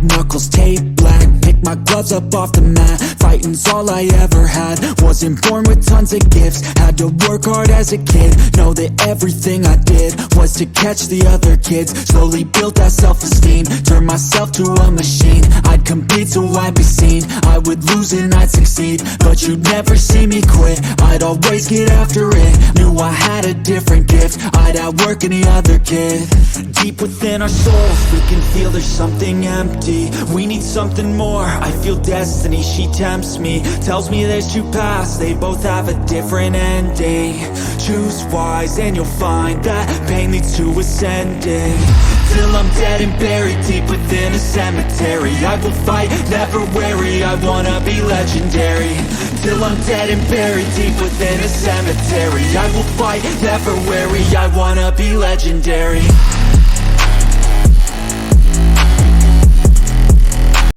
knuckles taped black. Pick my gloves up off the mat. Fighting's all I ever had. Wasn't born with tons of gifts. Had to work hard as a kid. Know that everything I did was to catch the other kids. Slowly built that self-esteem. Turned myself to a machine. I'd compete so I'd be seen. I would lose and I'd succeed, but you'd never see me quit. I'd always get after it. Knew I had a different gift. I'd outwork any other kid. Deep within our souls, we can feel there's something empty. We need something more. I feel destiny, she tempts me. Tells me there's two paths, they both have a different ending. Choose wise and you'll find that pain leads to ascending. Till I'm dead and buried deep within a cemetery, I will fight, never weary, I wanna be legendary. Till I'm dead and buried deep within a cemetery, I will fight, never weary, I wanna be legendary.